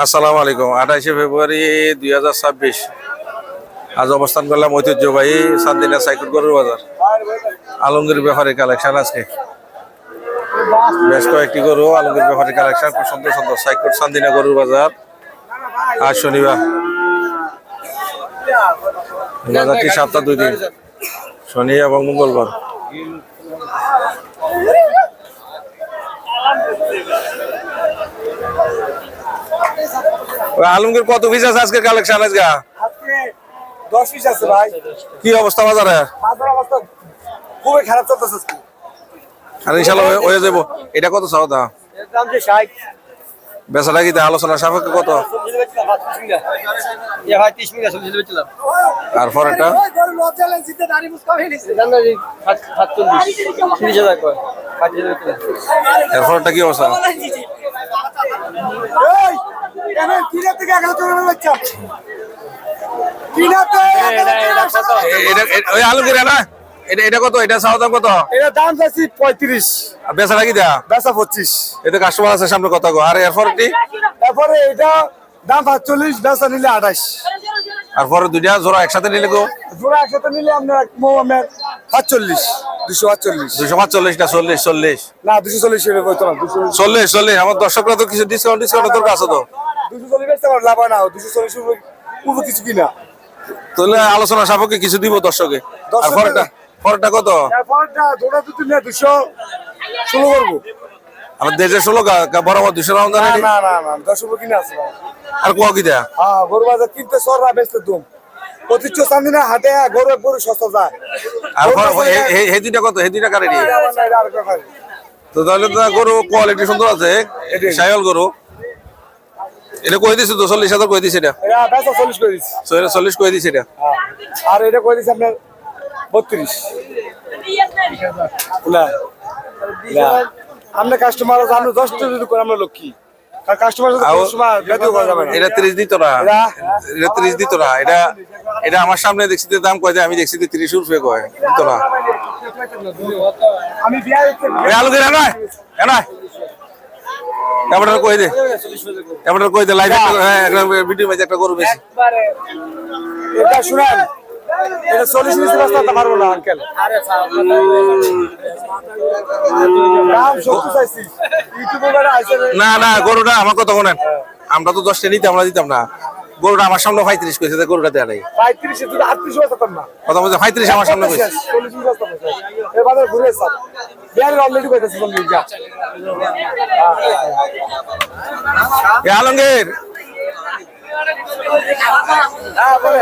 আসসালামু আলাইকুম। 28শে ফেব্রুয়ারি 2026 আজ অবস্থান করলাম ঐতিহ্যবাহী চান্দিনা সাইকুট গরুর বাজার। আলমগীর ব্যাপারী কালেকশন আজকে বেশ কয়েকটি গরু আলমগীর ব্যাপারী কালেকশন, খুব সুন্দর সুন্দর সাইকুট চান্দিনা গরুর বাজার। আজ শনিবার, বাজারটি সপ্তাহ 2 দিন, শনি এবং মঙ্গলবার। আলমগীর কত পিস আছে আজকের কালেকশন? আজকে 10 পিস আছে ভাই। কি অবস্থা বাজারে? বাজার অবস্থা খুবই খারাপ চলতেছে আজকে। আর ইনশাআল্লাহ হয়ে যাবো। এটা কত চাও দা? এর দাম যে 60। বেচাটা কি আলোচনা সাপেক্ষে কত? এ ভাই 30 মিনিট চলে যেতেলাম। আর পরেরটা গরু লজ্জা লাগে জিতে দাড়ি মুছকা ফেলিছে। জানারি 47 30,000 কয়। কাটিয়ে দিতে। এর পরেরটা কি অবস্থা? এই এনে কিনা থেকে 11 টাকা বাচ্চা। কিনাতে 11 টাকা। এটা ওই আলমগীর না, এটা কত? এটা চাও দাম কত? এর দাম যাচ্ছে 35। আর বেচাটা কি দা? বেচা 25। এতে কাস্টমার আছে সামনে কথা গো। আর এর পরেরটি? তারপরে এটা দাম 45, বেচা নিলে 28। আর পরে দুইটা জোড়া একসাথে নিলে গো জোড়া একসাথে নিলে আপনার 45, 248। 245 না 40? না 240 এর কইতো না 240। 40 আমার দর্শকরা তো কিছু ডিসকাউন্ট দরকার আছে তো। 240 বেচতে পারলে লাভ হয় না, 240 উপর কিছু কিনা। তাহলে আলোচনা সাপেক্ষে কিছু দিব দর্শকে। আর পরেরটা কত? তারপরটা জোড়া দুটো নিয়ে 216 করবো। আমার দেশে 16 বরাবর 200 রাউন্ড না জানি। না না 10 উপর কিনা আছে। আর কোয়া কি দেয়া? হ্যাঁ গরু বাজার কিনতে সররা বেচতে দুম। প্রতিচ্ছ চান্দিনা হাটে গরু সস্তা যায়। আর হে দুইটা কত? হে দুইটা কারেন্ট এটা আর কথা। তো তাহলে তো গরু কোয়ালিটি সুন্দর আছে, শাইওয়াল গরু। এটা কই দিছে তো 40,000 কই দিছে এটা? এটা বেচা 40 করে দিছি। 40 কই দিছে এটা? হ্যাঁ আর এটা কই দিছি আপনার 32। না না আমরা কাস্টমার জানো 10 টা যদি করে আমরা লক্ষ্মী। কারণ কাস্টমার কাস্টমার বেদু করা যাবে না। এটা 30 দিত না, এটা 30 দিত না। এটা আমার সামনে দেখছি যে দাম কয় যে আমি দেখছি যে 30 রুপে কয় দিত না। আমি বিয়া করতে এই আলু গিরা না এনা এবারে কই দে, এবারে কই দে লাইভ একটা ভিডিও মধ্যে একটা গরু বেশি। এটা শুনেন এটা 40 নিচে রাস্তা পারবো না আঙ্কেল। আরে দাম সত্যি চাইছি ইউটিউবে বড় আছে না না গরুটা আমার কথা বলেন, আমরা তো 10 টা নিতে আমরা দিতাম না। গরুটা আমার সামনে 35 কইছে, যে গরুটা দেয়া নাই 35 এ যদি 38 হতো না কথা বলছে 35 আমার সামনে কইছে। 40 নিচে রাস্তা পাইছে এবারে ঘুরে স্যার বিয়ার অলরেডি কইতাছি বল যা। এ আলমগীর হ্যাঁ বলে